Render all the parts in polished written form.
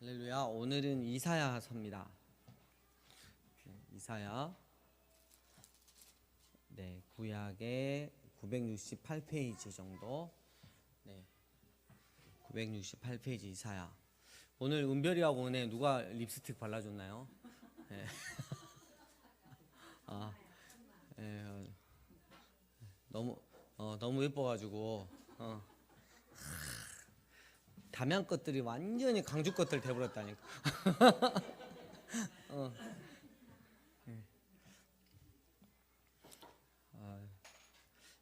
할렐루야. 오늘은 이사야서입니다. 이사야. 네, 구약의 968페이지 정도. 네, 968페이지 이사야. 오늘 은별이하고 오늘 누가 립스틱 발라줬나요? 네. 아, 네, 너무 예뻐가지고 담양 것들이 완전히 강주 것들 돼버렸다니까.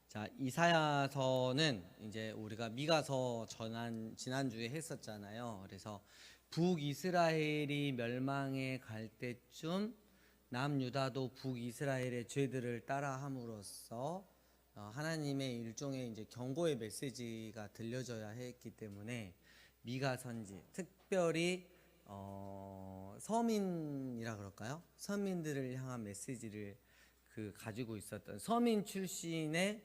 자, 이사야서는 이제 우리가 미가서 지난주에 했었잖아요. 그래서 북이스라엘이 멸망해 갈 때쯤 남유다도 북이스라엘의 죄들을 따라함으로써 하나님의 일종의 이제 경고의 메시지가 들려져야 했기 때문에 미가 선지, 특별히 서민이라 그럴까요? 서민들을 향한 메시지를 가지고 있었던 서민 출신의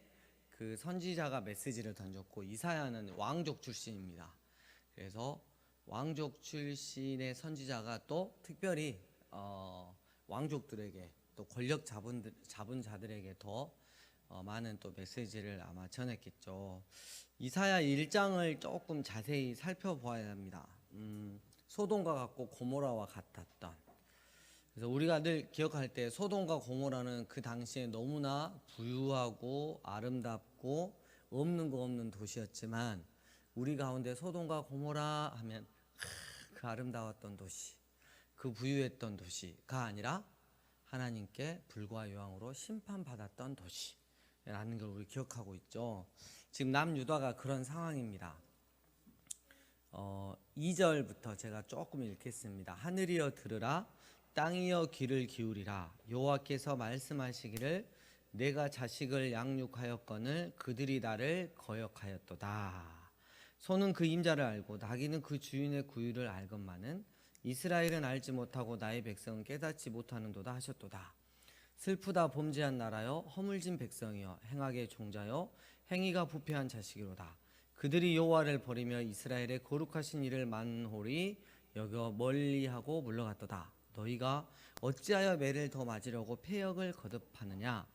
그 선지자가 메시지를 던졌고, 이사야는 왕족 출신입니다. 그래서 왕족 출신의 선지자가 또 특별히 왕족들에게 또 권력 잡은 자들에게 더 많은 또 메시지를 아마 전했겠죠. 이사야 1장을 조금 자세히 살펴보아야 합니다. 소돔과 같고 고모라와 같았던. 그래서 우리가 늘 기억할 때 소돔과 고모라는 그 당시에 너무나 부유하고 아름답고 없는 거 없는 도시였지만, 우리 가운데 소돔과 고모라 하면 그 아름다웠던 도시, 그 부유했던 도시가 아니라 하나님께 불과 요항으로 심판받았던 도시라는 걸 우리 기억하고 있죠. 지금 남유다가 그런 상황입니다. 2절부터 제가 조금 읽겠습니다. 하늘이여 들으라, 땅이여 귀를 기울이라. 여호와께서 말씀하시기를 내가 자식을 양육하였거늘 그들이 나를 거역하였도다. 소는 그 임자를 알고 나귀는 그 주인의 구유를 알건만은 이스라엘은 알지 못하고 나의 백성은 깨닫지 못하는도다 하셨도다. 슬프다 범죄한 나라여, 허물진 백성이여, 행악의 종자여, 행위가 부패한 자식이로다. 그들이 여호와를 버리며 이스라엘의 거룩하신 이를 만홀히 여겨 멀리하고 물러갔도다. 너희가 어찌하여 매를 더 맞으려고 패역을 거듭하느냐?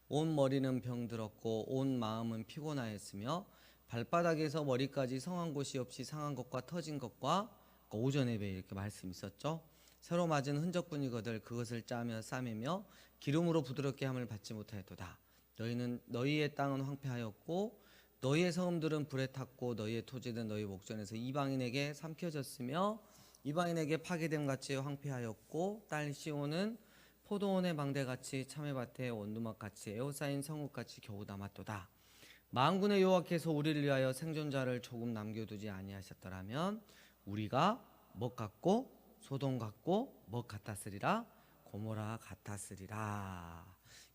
온 머리는 병들었고 온 마음은 피곤하였으며 발바닥에서 머리까지 성한 곳이 없이 상한 것과 터진 것과, 오전 예배 이렇게 말씀 있었죠. 새로 맞은 흔적뿐이거들 그것을 짜며 싸매며 기름으로 부드럽게 함을 받지 못하였도다. 너희의 땅은 황폐하였고 너희의 성읍들은 불에 탔고 너희의 토지는 너희 목전에서 이방인에게 삼켜졌으며 이방인에게 파괴됨 같이 황폐하였고, 딸 시온은 포도원의 망대같이 참외밭의 원두막같이 에워싸인 성읍같이 겨우 남았도다. 만군의 여호와께서 우리를 위하여 생존자를 조금 남겨두지 아니하셨더라면 우리가 뭐 같고 소돔 같고 뭐 같았으리라, 고모라 같았으리라.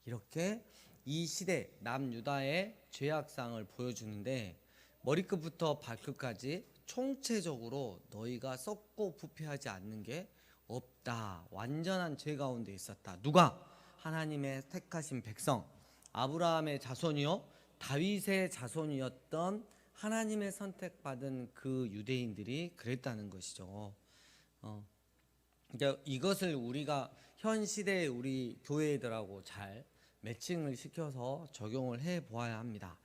이렇게 이 시대 남유다의 죄악상을 보여주는데, 머리끝부터 발끝까지 총체적으로 너희가 썩고 부패하지 않는 게 없다. 완전한 죄 가운데 있었다. 누가? 하나님의 택하신 백성, 아브라함의 자손이요 다윗의 자손이었던 하나님의 선택받은 그 유대인들이 그랬다는 것이죠. 그러니까 이것을 우리가 현 시대의 우리 교회들하고 잘 매칭을 시켜서 적용을 해 보아야 합니다.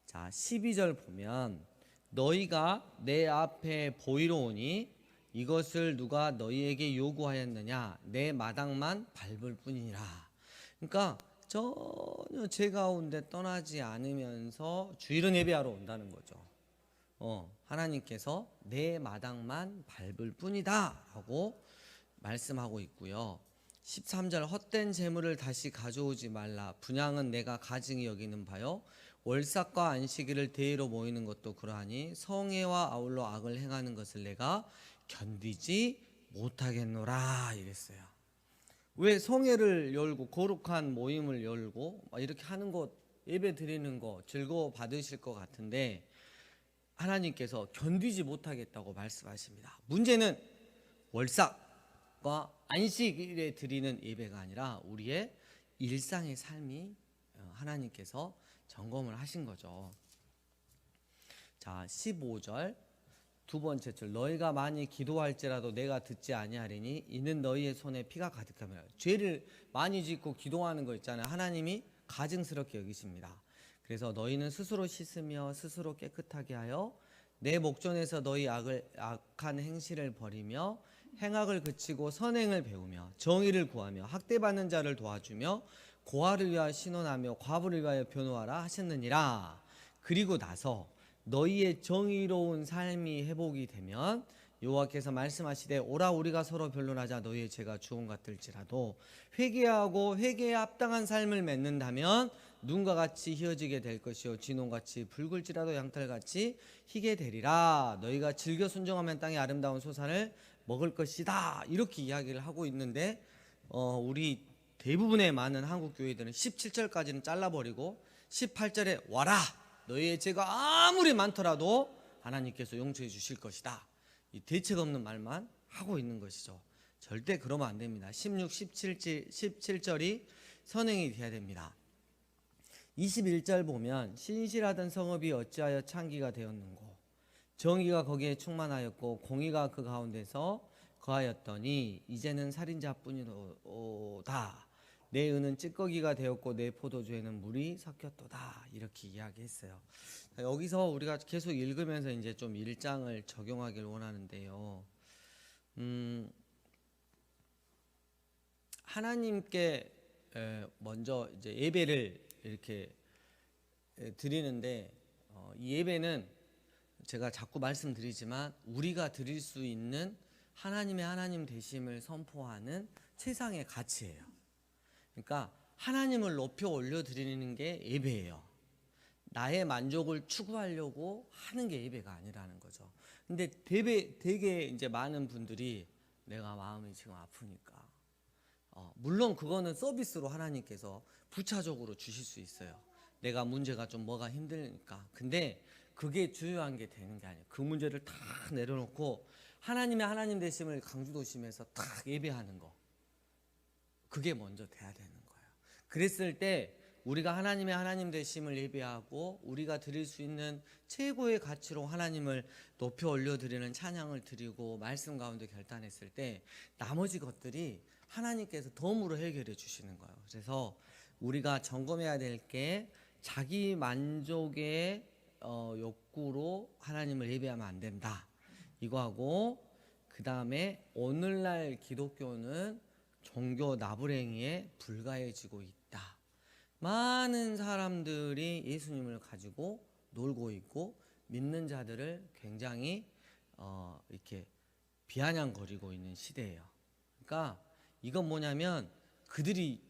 자, 12절 보면 너희가 내 앞에 보이러 오니 이것을 누가 너희에게 요구하였느냐? 내 마당만 밟을 뿐이니라. 그러니까 전혀 제 가운데 떠나지 않으면서 주일은 예배하러 온다는 거죠. 하나님께서 내 마당만 밟을 뿐이다 라고 말씀하고 있고요. 13절 헛된 재물을 다시 가져오지 말라. 분향은 내가 가증히 여기는 바요, 월삭과 안식일을 대의로 모이는 것도 그러하니 성애와 아울러 악을 행하는 것을 내가 견디지 못하겠노라 이랬어요. 왜 성애를 열고 거룩한 모임을 열고 이렇게 하는 것, 예배 드리는 거 즐거워 받으실 것 같은데 하나님께서 견디지 못하겠다고 말씀하십니다. 문제는 월삭과 안식일에 드리는 예배가 아니라 우리의 일상의 삶이 하나님께서 점검을 하신 거죠. 자, 15절 두 번째 줄 너희가 많이 기도할지라도 내가 듣지 아니하리니 이는 너희의 손에 피가 가득함이라. 죄를 많이 짓고 기도하는 거 있잖아요. 하나님이 가증스럽게 여기십니다. 그래서 너희는 스스로 씻으며 스스로 깨끗하게 하여 내 목전에서 너희 악한 행실을 버리며 행악을 그치고 선행을 배우며 정의를 구하며 학대받는 자를 도와주며 고아를 위하여 신원하며 과부를 위하여 변호하라 하셨느니라. 그리고 나서 너희의 정의로운 삶이 회복이 되면 여호와께서 말씀하시되 오라 우리가 서로 변론하자. 너희의 죄가 주홍 같을지라도 회개하고 회개에 합당한 삶을 맺는다면 눈과 같이 희어지게 될 것이요 진홍같이 붉을지라도 양털같이 희게 되리라. 너희가 즐겨 순종하면 땅의 아름다운 소산을 먹을 것이다. 이렇게 이야기를 하고 있는데 우리 대부분의 많은 한국 교회들은 17절까지는 잘라버리고 18절에 와라 너희의 죄가 아무리 많더라도 하나님께서 용서해 주실 것이다. 이 대책 없는 말만 하고 있는 것이죠. 절대 그러면 안 됩니다. 16, 17절이 선행이 돼야 됩니다. 21절 보면 신실하던 성읍이 어찌하여 창기가 되었는고 정의가 거기에 충만하였고 공의가 그 가운데서 거하였더니 이제는 살인자뿐이로다. 내 은은 찌꺼기가 되었고 내 포도주에는 물이 섞였도다. 이렇게 이야기했어요. 여기서 우리가 계속 읽으면서 이제 좀 1장을 적용하길 원하는데요. 하나님께 먼저 이제 예배를 이렇게 드리는데 이 예배는 제가 자꾸 말씀드리지만 우리가 드릴 수 있는 하나님의 하나님 되심을 선포하는 최상의 가치예요. 그러니까 하나님을 높여 올려 드리는 게 예배예요. 나의 만족을 추구하려고 하는 게 예배가 아니라는 거죠. 근데 되게 이제 많은 분들이 내가 마음이 지금 아프니까 물론 그거는 서비스로 하나님께서 부차적으로 주실 수 있어요. 내가 문제가 좀 뭐가 힘드니까. 근데 그게 주요한 게 되는 게 아니에요. 그 문제를 다 내려놓고 하나님의 하나님 되심을 강주도심에서 딱 예배하는 거. 그게 먼저 돼야 되는 거예요. 그랬을 때 우리가 하나님의 하나님 되심을 예배하고 우리가 드릴 수 있는 최고의 가치로 하나님을 높여 올려드리는 찬양을 드리고 말씀 가운데 결단했을 때 나머지 것들이 하나님께서 덤으로 해결해 주시는 거예요. 그래서 우리가 점검해야 될 게 자기 만족의 욕구로 하나님을 예배하면 안 된다. 이거하고 그 다음에 오늘날 기독교는 종교 나부랭이에 불과해지고 있다. 많은 사람들이 예수님을 가지고 놀고 있고 믿는 자들을 굉장히 이렇게 비아냥거리고 있는 시대예요. 그러니까 이건 뭐냐면 그들이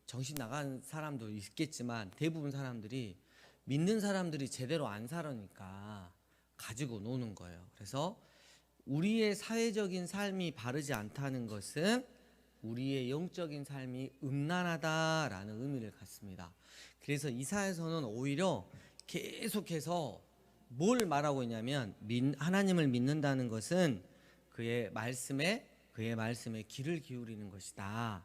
정신 나간 사람도 있겠지만 대부분 사람들이 믿는 사람들이 제대로 안 살으니까 가지고 노는 거예요. 그래서 우리의 사회적인 삶이 바르지 않다는 것은 우리의 영적인 삶이 음란하다라는 의미를 갖습니다. 그래서 이사야서는 오히려 계속해서 뭘 말하고 있냐면 하나님을 믿는다는 것은 그의 말씀에 귀를 기울이는 것이다.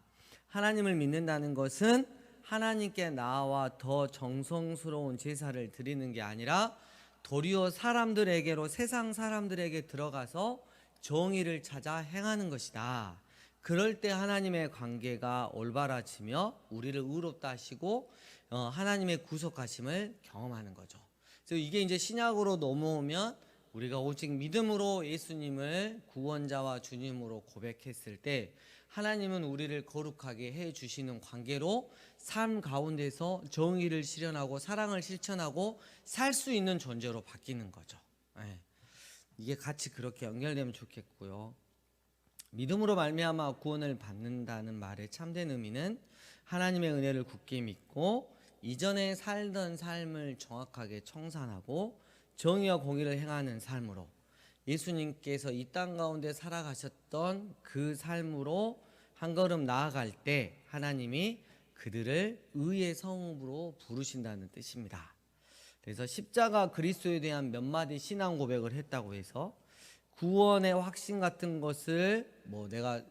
하나님을 믿는다는 것은 하나님께 나와 더 정성스러운 제사를 드리는 게 아니라 도리어 사람들에게로 세상 사람들에게 들어가서 정의를 찾아 행하는 것이다. 그럴 때 하나님의 관계가 올바라지며 우리를 의롭다 하시고 하나님의 구속하심을 경험하는 거죠. 그래서 이게 이제 신약으로 넘어오면 우리가 오직 믿음으로 예수님을 구원자와 주님으로 고백했을 때 하나님은 우리를 거룩하게 해 주시는 관계로 삶 가운데서 정의를 실현하고 사랑을 실천하고 살 수 있는 존재로 바뀌는 거죠. 이게 같이 그렇게 연결되면 좋겠고요. 믿음으로 말미암아 구원을 받는다는 말의 참된 의미는 하나님의 은혜를 굳게 믿고 이전에 살던 삶을 정확하게 청산하고 정의와 공의를 행하는 삶으로 예수님께서 이 땅 가운데 살아가셨던 그 삶으로 한 걸음 나아갈 때 하나님이 그들을 의의 성읍으로 부르신다는 뜻입니다. 그래서 십자가 그리스도에 대한 몇 마디 신앙 고백을 했다고 해서 구원의 확신 같은 것을 내가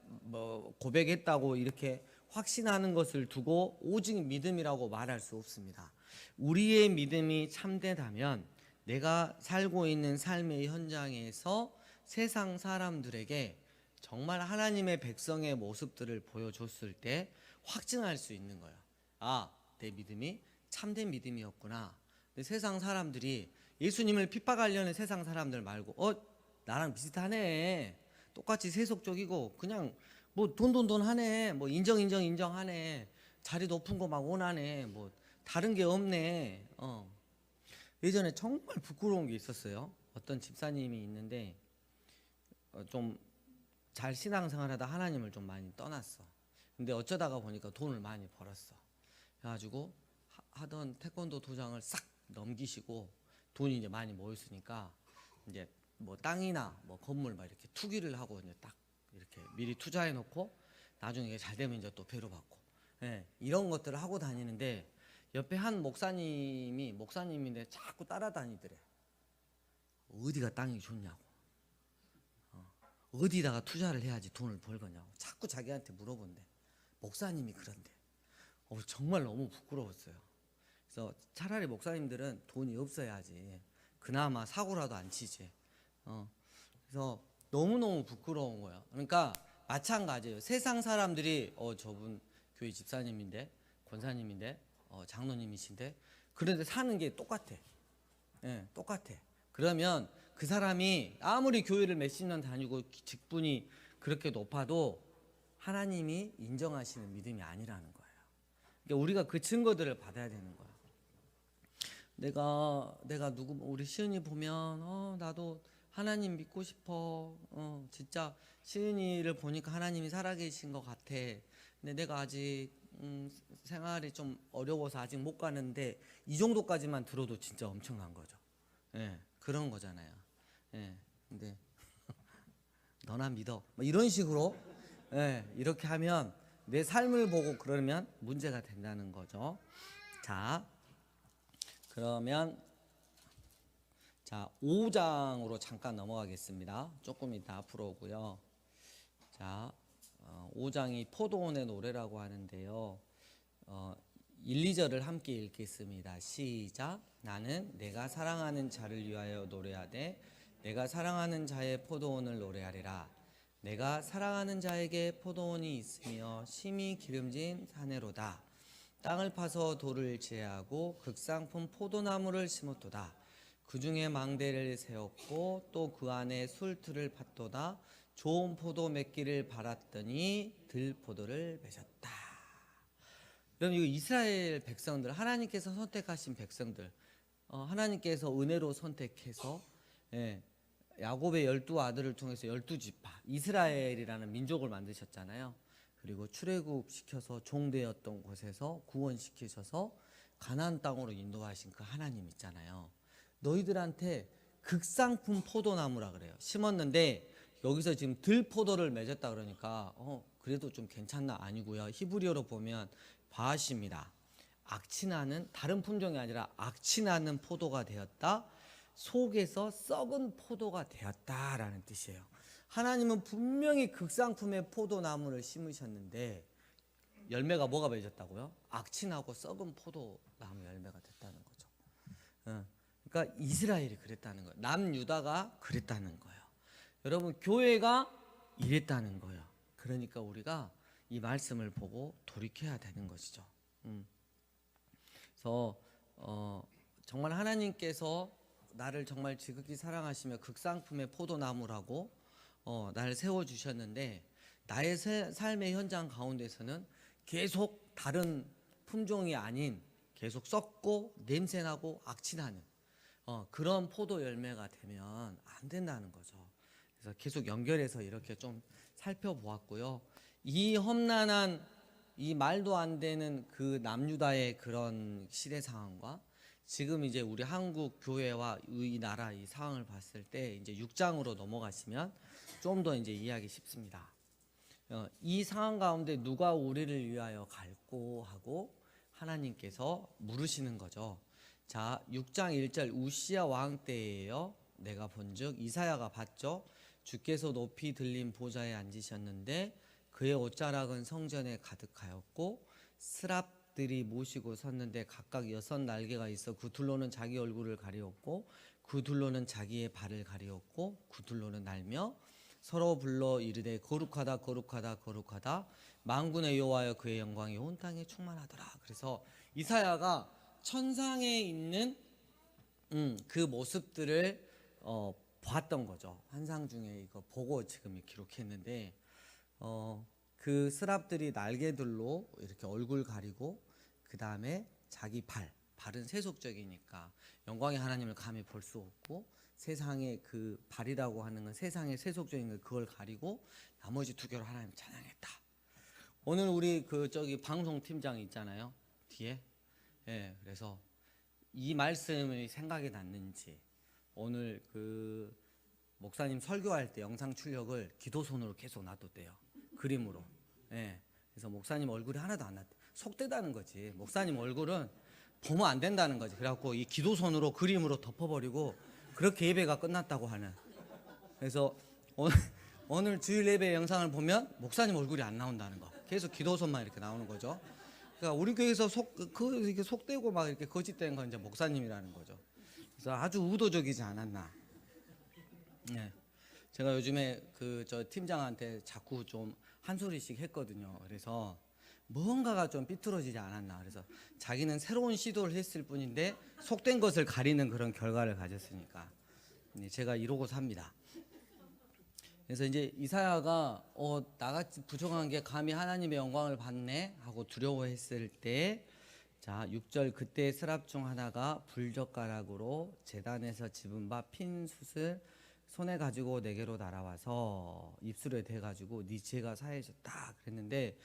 고백했다고 이렇게 확신하는 것을 두고 오직 믿음이라고 말할 수 없습니다. 우리의 믿음이 참되다면 내가 살고 있는 삶의 현장에서 세상 사람들에게 정말 하나님의 백성의 모습들을 보여줬을 때 확증할 수 있는 거예요. 아, 내 믿음이 참된 믿음이었구나. 근데 세상 사람들이 예수님을 핍박하려는 세상 사람들 말고 나랑 비슷하네. 똑같이 세속적이고 그냥 뭐 돈 하네. 뭐 인정하네. 자리 높은 거 막 원하네. 뭐 다른 게 없네. 예전에 정말 부끄러운 게 있었어요. 어떤 집사님이 있는데 좀 잘 신앙생활하다 하나님을 좀 많이 떠났어. 근데 어쩌다가 보니까 돈을 많이 벌었어. 그래가지고 하던 태권도 도장을 싹 넘기시고 돈이 이제 많이 모였으니까 이제 뭐 땅이나 뭐 건물 막 이렇게 투기를 하고 이제 딱 이렇게 미리 투자해 놓고 나중에 잘 되면 이제 또 배로 받고, 예, 이런 것들을 하고 다니는데 옆에 한 목사님인데 자꾸 따라다니더래. 어디가 땅이 좋냐고, 어디다가 투자를 해야지 돈을 벌거냐고 자꾸 자기한테 물어본대. 목사님이 그런데 정말 너무 부끄러웠어요. 그래서 차라리 목사님들은 돈이 없어야지 그나마 사고라도 안 치지. 그래서 너무너무 부끄러운 거야. 그러니까 마찬가지예요. 세상 사람들이 저분 교회 집사님인데, 권사님인데, 장로님이신데, 그런데 사는 게 똑같아. 예, 똑같아. 그러면 그 사람이 아무리 교회를 몇십 년 다니고 직분이 그렇게 높아도 하나님이 인정하시는 믿음이 아니라는 거예요. 그러니까 우리가 그 증거들을 받아야 되는 거야. 내가 우리 시은이 보면 나도 하나님 믿고 싶어. 진짜 시은이를 보니까 하나님이 살아계신 것 같아. 근데 내가 아직 생활이 좀 어려워서 아직 못 가는데, 이 정도까지만 들어도 진짜 엄청난 거죠. 예, 그런 거잖아요. 예, 근데 너나 믿어. 뭐 이런 식으로, 예, 이렇게 하면 내 삶을 보고 그러면 문제가 된다는 거죠. 자, 그러면 5장으로 잠깐 넘어가겠습니다. 조금 이따 앞으로 오고요. 자, 5장이 포도원의 노래라고 하는데요. 1, 2절을 함께 읽겠습니다. 시작. 나는 내가 사랑하는 자를 위하여 노래하되 내가 사랑하는 자의 포도원을 노래하리라. 내가 사랑하는 자에게 포도원이 있으며 심히 기름진 사내로다. 땅을 파서 돌을 제하고 극상품 포도나무를 심었도다. 그 중에 망대를 세웠고 또 그 안에 술틀을 팠도다. 좋은 포도 맺기를 바랐더니 들포도를 맺었다. 그럼 이거 이스라엘 백성들, 하나님께서 선택하신 백성들, 하나님께서 은혜로 선택해서, 예, 야곱의 12아들을 통해서 12지파 이스라엘이라는 민족을 만드셨잖아요. 그리고 출애굽 시켜서 종되었던 곳에서 구원시키셔서 가나안 땅으로 인도하신 그 하나님 있잖아요. 너희들한테 극상품 포도나무라 그래요. 심었는데 여기서 지금 들포도를 맺었다 그러니까 그래도 좀 괜찮나? 아니고요. 히브리어로 보면 바하십니다. 악취나는, 다른 품종이 아니라 악취나는 포도가 되었다. 속에서 썩은 포도가 되었다라는 뜻이에요. 하나님은 분명히 극상품의 포도나무를 심으셨는데 열매가 뭐가 맺었다고요? 악취나고 썩은 포도나무 열매가 됐다는 거죠. 그러니까 이스라엘이 그랬다는 거예요. 남유다가 그랬다는 거예요. 여러분, 교회가 이랬다는 거예요. 그러니까 우리가 이 말씀을 보고 돌이켜야 되는 것이죠. 그래서 정말 하나님께서 나를 정말 지극히 사랑하시며 극상품의 포도나무라고 나를 세워주셨는데, 나의 삶의 현장 가운데서는 계속 다른 품종이 아닌 계속 썩고 냄새나고 악취나는 그런 포도 열매가 되면 안 된다는 거죠. 그래서 계속 연결해서 이렇게 좀 살펴보았고요. 이 험난한, 이 말도 안 되는 그 남유다의 그런 시대 상황과 지금 이제 우리 한국 교회와 이 나라 이 상황을 봤을 때 이제 6장으로 넘어가시면 좀 더 이제 이해하기 쉽습니다. 이 상황 가운데 누가 우리를 위하여 갈고 하고 하나님께서 물으시는 거죠. 자, 6장 1절 우시야 왕 때예요. 내가 본즉 이사야가 봤죠. 주께서 높이 들린 보좌에 앉으셨는데 그의 옷자락은 성전에 가득하였고 스랍들이 모시고 섰는데 각각 6 날개가 있어 그 둘로는 자기 얼굴을 가리었고 그 둘로는 자기의 발을 가리었고 그 둘로는 날며 서로 불러 이르되 거룩하다 거룩하다 거룩하다 만군의 여호와여 그의 영광이 온 땅에 충만하더라. 그래서 이사야가 천상에 있는 그 모습들을 봤던 거죠. 환상 중에 이거 보고 지금 기록했는데 그 스랍들이 날개들로 이렇게 얼굴 가리고 그 다음에 자기 발은 세속적이니까 영광의 하나님을 감히 볼 수 없고 세상의 그 발이라고 하는 건 세상의 세속적인 걸 그걸 가리고 나머지 두 개로 하나님을 찬양했다. 오늘 우리 그 저기 방송 팀장이 있잖아요 뒤에. 예, 그래서 이 말씀이 생각이 났는지 오늘 그 목사님 설교할 때 영상 출력을 기도손으로 계속 놔뒀대요. 그림으로. 예. 그래서 목사님 얼굴이 하나도 안 났대. 속되다는 거지. 목사님 얼굴은 보면 안 된다는 거지. 그래갖고 이 기도손으로 그림으로 덮어버리고 그렇게 예배가 끝났다고 하는. 그래서 오늘 주일 예배 영상을 보면 목사님 얼굴이 안 나온다는 거. 계속 기도손만 이렇게 나오는 거죠. 그러니까 우리 교회에서 이렇게 속되고 막 이렇게 거짓된 건 이제 목사님이라는 거죠. 그래서 아주 의도적이지 않았나. 네. 제가 요즘에 그 저 팀장한테 자꾸 좀 한 소리씩 했거든요. 그래서 뭔가가 좀 삐뚤어지지 않았나. 그래서 자기는 새로운 시도를 했을 뿐인데 속된 것을 가리는 그런 결과를 가졌으니까 제가 이러고 삽니다. 그래서 이제 이사야가 나같이 부족한 게 감히 하나님의 영광을 받네 하고 두려워했을 때, 자 6절 그때 스랍 중 하나가 불젓가락으로 제단에서 집은 바 핀 숯을 손에 가지고 내게로 날아와서 입술에 대가지고 네 죄가 사해졌다 그랬는데,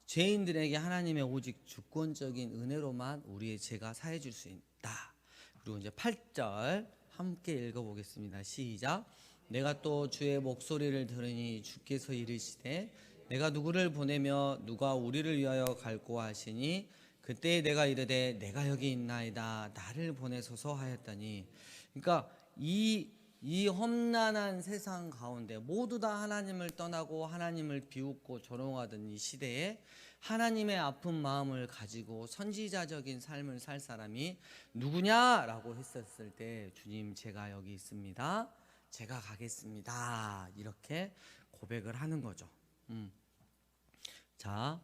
죄인들에게 하나님의 오직 주권적인 은혜로만 우리의 죄가 사해질 수 있다. 그리고 이제 8절 함께 읽어보겠습니다. 시작. 내가 또 주의 목소리를 들으니 주께서 이르시되 내가 누구를 보내며 누가 우리를 위하여 갈고 하시니 그때 내가 이르되 내가 여기 있나이다 나를 보내소서 하였더니. 그러니까 이 험난한 세상 가운데 모두 다 하나님을 떠나고 하나님을 비웃고 조롱하던 이 시대에 하나님의 아픈 마음을 가지고 선지자적인 삶을 살 사람이 누구냐라고 했었을 때 주님 제가 여기 있습니다. 제가 가겠습니다. 이렇게 고백을 하는 거죠. 자,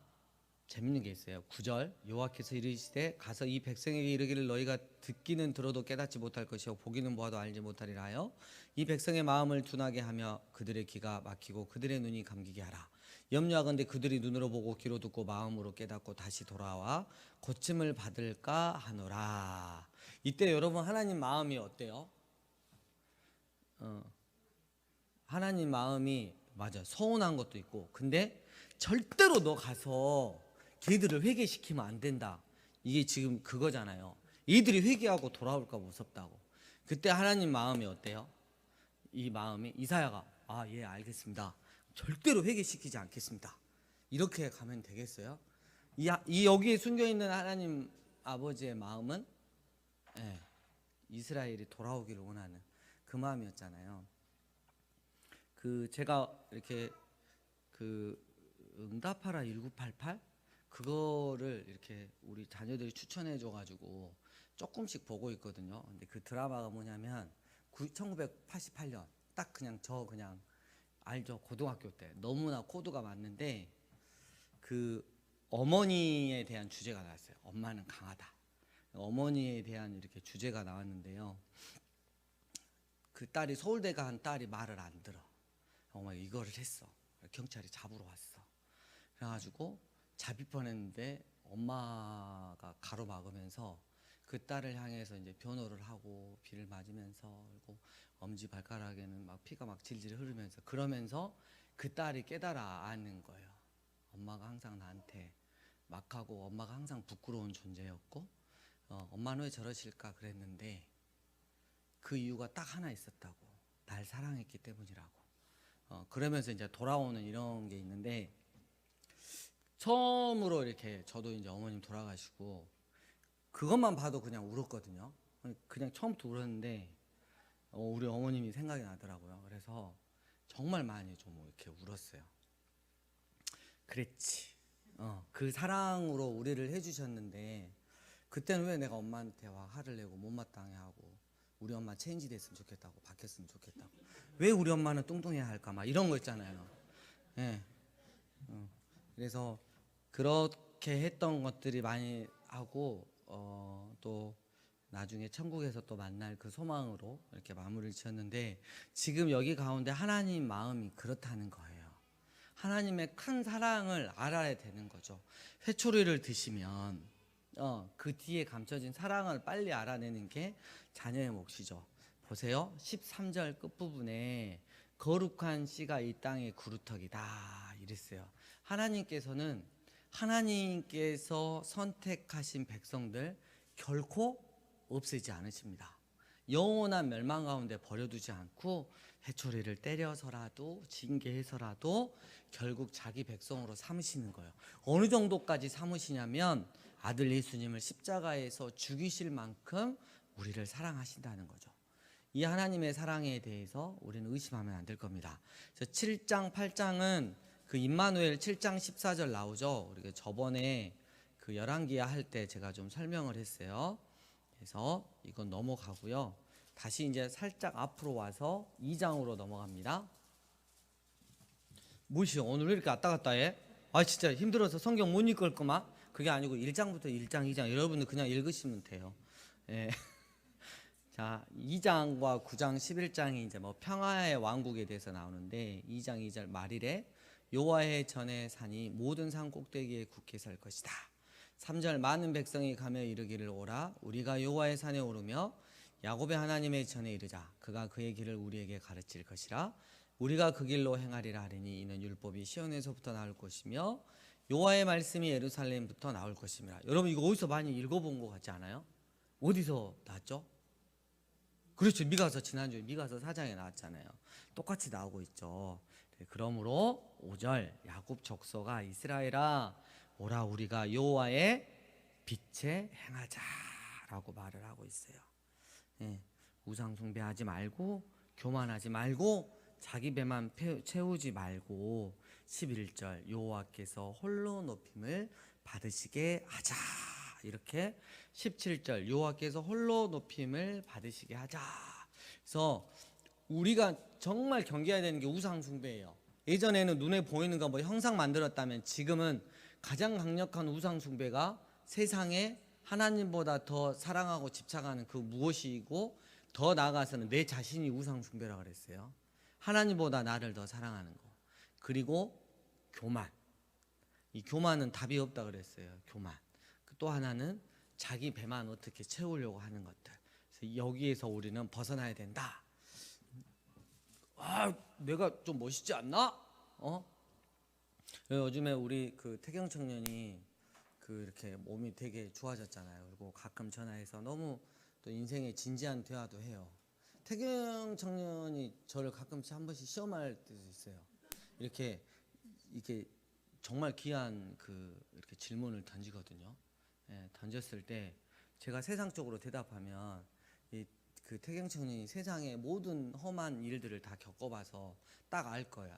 재밌는 게 있어요. 9절 여호와께서 이르시되 가서 이 백성에게 이르기를 너희가 듣기는 들어도 깨닫지 못할 것이요 보기는 보아도 알지 못하리라 하여 이 백성의 마음을 둔하게 하며 그들의 귀가 막히고 그들의 눈이 감기게 하라. 염려하건대 그들이 눈으로 보고 귀로 듣고 마음으로 깨닫고 다시 돌아와 고침을 받을까 하노라. 이때 여러분 하나님 마음이 어때요? 하나님 마음이 맞아 서운한 것도 있고, 근데 절대로 너 가서 걔들을 회개시키면 안 된다. 이게 지금 그거잖아요. 얘들이 회개하고 돌아올까 무섭다고. 그때 하나님 마음이 어때요? 이 마음이 이사야가 예 알겠습니다. 절대로 회개시키지 않겠습니다. 이렇게 가면 되겠어요? 이 여기에 숨겨 있는 하나님 아버지의 마음은 이스라엘이 돌아오기를 원하는 그 마음이었잖아요. 그 제가 이렇게 그 응답하라 1988 그거를 이렇게 우리 자녀들이 추천해 줘가지고 조금씩 보고 있거든요. 근데 그 드라마가 뭐냐면 1988년 딱 그냥 그냥 알죠? 고등학교 때 너무나 코드가 맞는데 그 어머니에 대한 주제가 나왔어요. 엄마는 강하다. 어머니에 대한 이렇게 주제가 나왔는데요. 그 딸이 서울대 간 딸이 말을 안 들어. 어머니 이거를 했어. 경찰이 잡으러 왔어. 그래가지고 잡힐 뻔했는데 엄마가 가로막으면서 그 딸을 향해서 이제 변호를 하고 비를 맞으면서 그리고 엄지 발가락에는 막 피가 막 질질 흐르면서 그러면서 그 딸이 깨달아 아는 거예요. 엄마가 항상 나한테 막 하고 엄마가 항상 부끄러운 존재였고 엄마는 왜 저러실까 그랬는데 그 이유가 딱 하나 있었다고. 날 사랑했기 때문이라고. 그러면서 이제 돌아오는 이런 게 있는데, 처음으로 이렇게 저도 이제 어머님 돌아가시고 그것만 봐도 그냥 울었거든요. 그냥 처음부터 울었는데 우리 어머님이 생각이 나더라고요. 그래서 정말 많이 좀 이렇게 울었어요. 그랬지. 그 사랑으로 우리를 해주셨는데 그때는 왜 내가 엄마한테 화를 내고 못마땅해 하고 우리 엄마 체인지 됐으면 좋겠다고, 바뀌었으면 좋겠다고. 왜 우리 엄마는 뚱뚱해야 할까? 막 이런 거 있잖아요. 예. 그래서 그렇게 했던 것들이 많이 하고 또 나중에 천국에서 또 만날 그 소망으로 이렇게 마무리를 지었는데, 지금 여기 가운데 하나님 마음이 그렇다는 거예요. 하나님의 큰 사랑을 알아야 되는 거죠. 회초리를 드시면 그 뒤에 감춰진 사랑을 빨리 알아내는 게 자녀의 몫이죠. 보세요. 13절 끝부분에 거룩한 씨가 이 땅의 구루터기다 이랬어요. 하나님께서 선택하신 백성들 결코 없애지 않으십니다. 영원한 멸망 가운데 버려두지 않고 회초리를 때려서라도 징계해서라도 결국 자기 백성으로 삼으시는 거예요. 어느 정도까지 삼으시냐면 아들 예수님을 십자가에서 죽이실 만큼 우리를 사랑하신다는 거죠. 이 하나님의 사랑에 대해서 우리는 의심하면 안 될 겁니다. 7장 8장은 그 임마누엘 7장 14절 나오죠. 우리가 저번에 그 열왕기야 할 때 제가 좀 설명을 했어요. 그래서 이건 넘어가고요. 다시 이제 살짝 앞으로 와서 2장으로 넘어갑니다. 뭐시요? 오늘 왜 이렇게 왔다 갔다 해? 진짜 힘들어서 성경 못 읽을 거만? 그게 아니고 1장부터 1장, 2장 여러분들 그냥 읽으시면 돼요. 예. 자, 2장과 9장, 11장이 이제 뭐 평화의 왕국에 대해서 나오는데 2장 2절 말일에 여호와의 전에 산이 모든 산 꼭대기에 굳게 설 것이다. 3절 많은 백성이 가며 이르기를 오라 우리가 여호와의 산에 오르며 야곱의 하나님의 전에 이르자 그가 그의 길을 우리에게 가르칠 것이라 우리가 그 길로 행하리라 하리니 이는 율법이 시온에서부터 나올 것이며 여호와의 말씀이 예루살렘부터 나올 것입니다. 여러분 이거 어디서 많이 읽어본 것 같지 않아요? 어디서 나왔죠? 그렇죠. 미가서 지난주에 미가서 4장에 나왔잖아요. 똑같이 나오고 있죠. 그러므로 5절 야곱 족속아 이스라엘아 오라 우리가 여호와의 빛에 행하자라고 말을 하고 있어요. 예, 우상 숭배하지 말고 교만하지 말고 자기 배만 채우지 말고 11절 여호와께서 홀로 높임을 받으시게 하자 이렇게 17절 여호와께서 홀로 높임을 받으시게 하자. 그래서 우리가 정말 경계해야 되는 게 우상 숭배예요. 예전에는 눈에 보이는 거 뭐 형상 만들었다면 지금은 가장 강력한 우상 숭배가 세상에 하나님보다 더 사랑하고 집착하는 그 무엇이고 더 나아가서는 내 자신이 우상 숭배라고 그랬어요. 하나님보다 나를 더 사랑하는 거. 그리고 교만. 이 교만은 답이 없다 그랬어요. 교만. 또 하나는 자기 배만 어떻게 채우려고 하는 것들. 그래서 여기에서 우리는 벗어나야 된다. 내가 좀 멋있지 않나? 요즘에 우리 그 태경 청년이 그 이렇게 몸이 되게 좋아졌잖아요. 그리고 가끔 전화해서 너무 또 인생의 진지한 대화도 해요. 태경 청년이 저를 가끔씩 한 번씩 시험할 때도 있어요. 이렇게 정말 귀한 그 이렇게 질문을 던지거든요. 예, 던졌을 때 제가 세상적으로 대답하면 그 태경 청년이 세상의 모든 험한 일들을 다 겪어봐서 딱 알 거예요.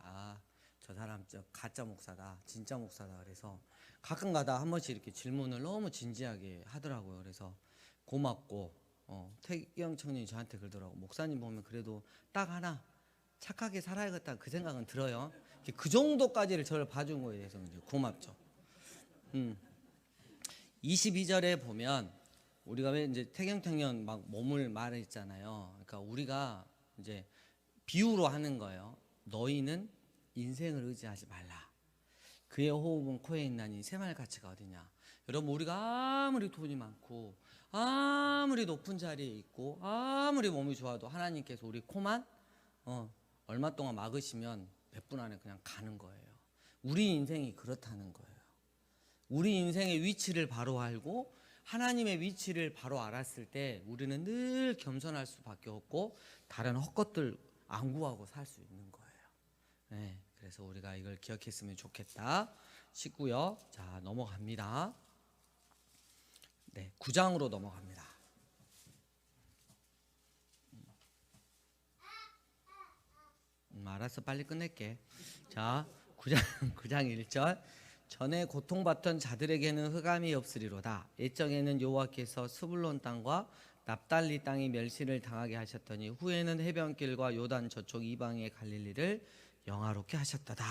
저 사람 저 가짜 목사다, 진짜 목사다. 그래서 가끔가다 한 번씩 이렇게 질문을 너무 진지하게 하더라고요. 그래서 고맙고 태경 청년이 저한테 그러더라고. 목사님 보면 그래도 딱 하나 착하게 살아야겠다 그 생각은 들어요. 그 정도까지를 저를 봐준 거에 대해서 이제 고맙죠. 22절에 보면 우리가 왜 이제 태경청년 막 몸을 말했잖아요. 그러니까 우리가 이제 비유로 하는 거예요. 너희는 인생을 의지하지 말라. 그의 호흡은 코에 있나니 새말 가치가 어디냐. 여러분 우리가 아무리 돈이 많고 아무리 높은 자리에 있고 아무리 몸이 좋아도 하나님께서 우리 코만 얼마 동안 막으시면 몇 분 안에 그냥 가는 거예요. 우리 인생이 그렇다는 거예요. 우리 인생의 위치를 바로 알고 하나님의 위치를 바로 알았을 때 우리는 늘 겸손할 수밖에 없고 다른 헛것들 안 구하고 살 수 있는 거예요. 네, 그래서 우리가 이걸 기억했으면 좋겠다 싶고요. 자, 넘어갑니다. 네, 9장으로 넘어갑니다. 알았어, 빨리 끝낼게. 자, 9장 1절. 전에 고통받던 자들에게는 흑암이 없으리로다. 옛적에는 여호와께서 스불론 땅과 납달리 땅이 멸시를 당하게 하셨더니 후에는 해변길과 요단 저쪽 이방의 갈릴리를 영화롭게 하셨도다.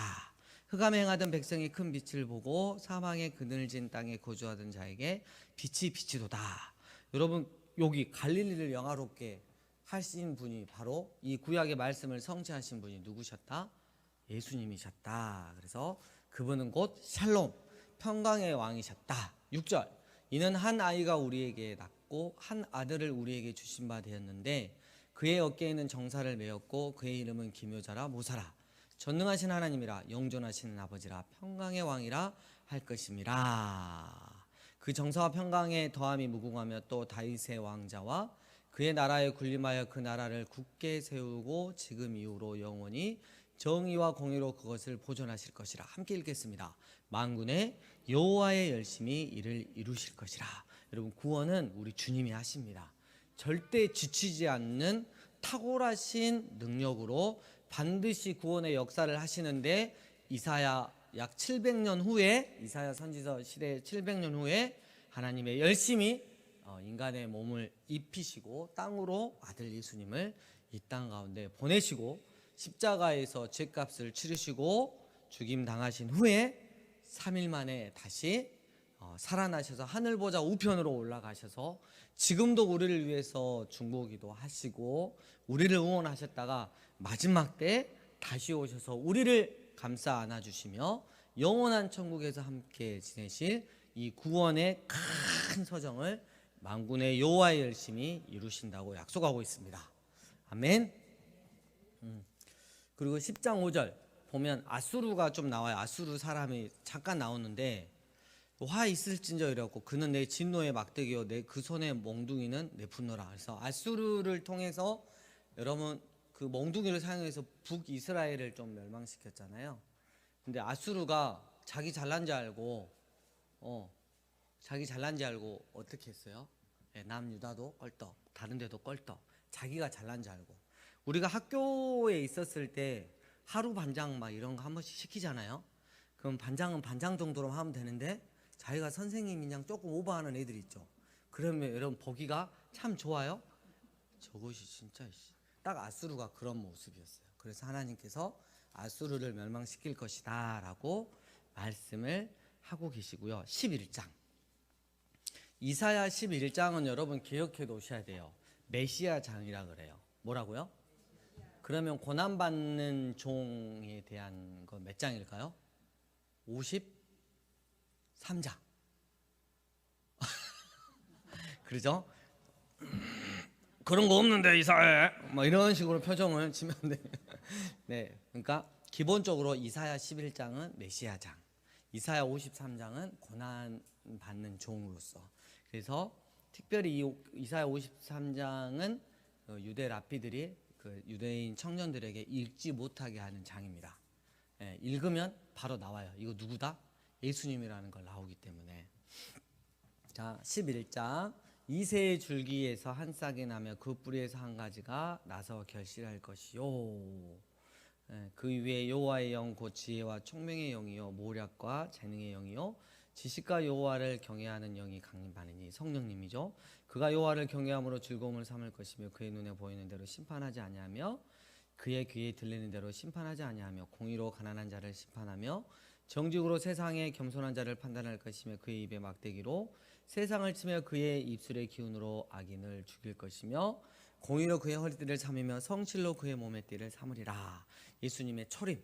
흑암에 행하던 백성이 큰 빛을 보고 사망의 그늘진 땅에 거주하던 자에게 빛이 비치도다. 여러분, 여기 갈릴리를 영화롭게 하신 분이 바로 이 구약의 말씀을 성취하신 분이 누구셨다? 예수님이셨다. 그래서 그분은 곧 샬롬, 평강의 왕이셨다. 6절, 이는 한 아이가 우리에게 낳고 한 아들을 우리에게 주신 바 되었는데 그의 어깨에는 정사를 메었고 그의 이름은 기묘자라 모사라 전능하신 하나님이라 영존하시는 아버지라 평강의 왕이라 할 것임이라. 그 정사와 평강의 더함이 무궁하며 또 다윗의 왕자와 그의 나라에 군림하여 그 나라를 굳게 세우고 지금 이후로 영원히 정의와 공의로 그것을 보존하실 것이라. 함께 읽겠습니다. 만군의 여호와의 열심히 이를 이루실 것이라. 여러분, 구원은 우리 주님이 하십니다. 절대 지치지 않는 탁월하신 능력으로 반드시 구원의 역사를 하시는데, 이사야 약 700년 후에, 이사야 선지서 시대 700년 후에 하나님의 열심히 인간의 몸을 입히시고 땅으로 아들 예수님을 이 땅 가운데 보내시고 십자가에서 죄값을 치르시고 죽임 당하신 후에 3일 만에 다시 살아나셔서 하늘 보좌 우편으로 올라가셔서 지금도 우리를 위해서 중보기도 하시고 우리를 응원하셨다가 마지막 때 다시 오셔서 우리를 감싸 안아주시며 영원한 천국에서 함께 지내실 이 구원의 큰 서정을 만군의 여호와의 열심히 이루신다고 약속하고 있습니다. 아멘. 그리고 10장 5절 보면 아수르가 좀 나와요. 아수르 사람이 잠깐 나오는데, 화 있을진저 이래갖고 그는 내 진노의 막대기요 내 그 손의 몽둥이는 내 분노라. 그래서 아수르를 통해서 여러분 그 몽둥이를 사용해서 북이스라엘을 좀 멸망시켰잖아요. 근데 아수르가 자기 잘난 줄 알고 어떻게 했어요? 남유다도 껄떡, 다른 데도 껄떡, 자기가 잘난 줄 알고. 우리가 학교에 있었을 때 하루 반장 막 이런 거 한 번씩 시키잖아요. 그럼 반장은 반장 정도로 하면 되는데 자기가 선생님인 양 조금 오버하는 애들 있죠. 그러면 여러분 보기가 참 좋아요. 저것이 진짜 딱 아수르가 그런 모습이었어요. 그래서 하나님께서 아수르를 멸망시킬 것이다 라고 말씀을 하고 계시고요. 11장 이사야 11장은 여러분 기억해 놓으셔야 돼요. 메시아 장이라 그래요. 뭐라고요? 그러면 고난받는 종에 대한 건 몇 장일까요? 53장. 그러죠? 그런 거 없는데 이사야 뭐 이런 식으로 표정을 치면 돼. 네, 그러니까 기본적으로 이사야 11장은 메시아장, 이사야 53장은 고난 받는 종으로서. 그래서 특별히 이 이사야 53장은 유대 랍비들이 그 유대인 청년들에게 읽지 못하게 하는 장입니다. 예, 읽으면 바로 나와요. 이거 누구다? 예수님이라는 걸 나오기 때문에. 자, 11장 이새의 줄기에서 한 싹이 나며 그 뿌리에서 한 가지가 나서 결실할 것이요. 그 위에 여호와의 영 곧 지혜와 총명의 영이요 모략과 재능의 영이요 지식과 여호와를 경외하는 영이 강림하느니. 성령님이죠. 그가 여호와를 경외함으로 즐거움을 삼을 것이며 그의 눈에 보이는 대로 심판하지 아니하며 그의 귀에 들리는 대로 심판하지 아니하며 공의로 가난한 자를 심판하며 정직으로 세상의 겸손한 자를 판단할 것이며 그의 입에 막대기로 세상을 치며 그의 입술의 기운으로 악인을 죽일 것이며 공의로 그의 허리띠를 삼으며 성실로 그의 몸의 띠를 삼으리라. 예수님의 초림에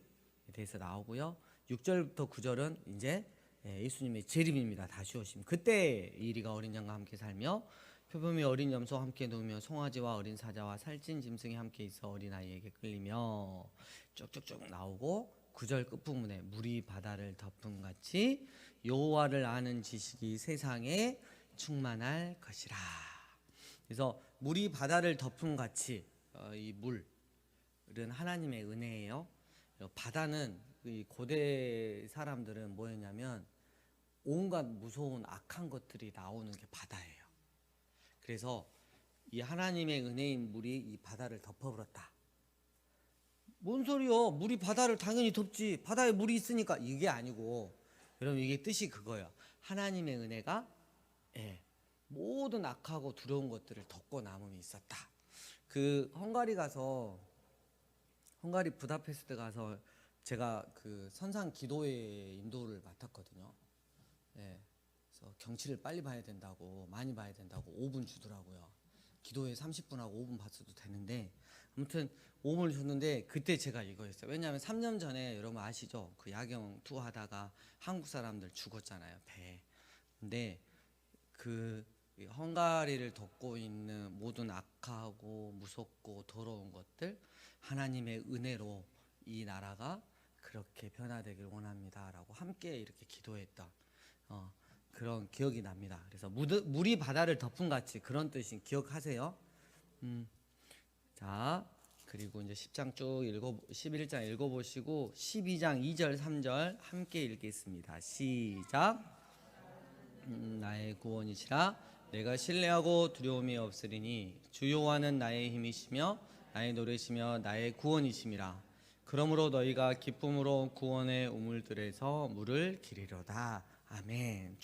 대해서 나오고요. 6절부터 9절은 이제 예수님의 재림입니다. 다시 오심. 그때 이리가 어린 양과 함께 살며 표범이 어린 염소와 함께 누우며 송아지와 어린 사자와 살찐 짐승이 함께 있어 어린아이에게 끌리며 쭉쭉쭉 나오고 9절 끝부분에 물이 바다를 덮은 같이 여호와를 아는 지식이 세상에 충만할 것이라. 그래서 물이 바다를 덮은 같이 이 물은 하나님의 은혜예요. 바다는 이 고대 사람들은 뭐였냐면 온갖 무서운 악한 것들이 나오는 게 바다예요. 그래서 이 하나님의 은혜인 물이 이 바다를 덮어버렸다. 뭔 소리요? 물이 바다를 당연히 덮지. 바다에 물이 있으니까. 이게 아니고 여러분 이게 뜻이 그거예요. 하나님의 은혜가 모든 악하고 두려운 것들을 덮고 남음이 있었다. 그 헝가리 부다페스트 가서 제가 그 선상 기도회 인도를 맡았거든요. 예. 그래서 경치를 빨리 봐야 된다고, 많이 봐야 된다고 5분 주더라고요. 기도회 30분하고 5분 봤어도 되는데, 아무튼 5분을 줬는데 그때 제가 이거였어요. 왜냐하면 3년 전에 여러분 아시죠? 그 야경 투어하다가 한국 사람들 죽었잖아요, 배에. 근데 그 헝가리를 덮고 있는 모든 악하고 무섭고 더러운 것들, 하나님의 은혜로 이 나라가 그렇게 변화되길 원합니다라고 함께 이렇게 기도했던 그런 기억이 납니다. 그래서 물이 바다를 덮은 같이 그런 뜻인 기억하세요. 자, 그리고 이제 10장 쭉 11장 읽어보시고 12장 2절 3절 함께 읽겠습니다. 시작. 나의 구원이시라. 내가 신뢰하고 두려움이 없으리니 주 여호와는 나의 힘이시며 나의 노래시며 나의 구원이심이라. 그러므로 너희가 기쁨으로 구원의 우물들에서 물을 기리로다. 아멘.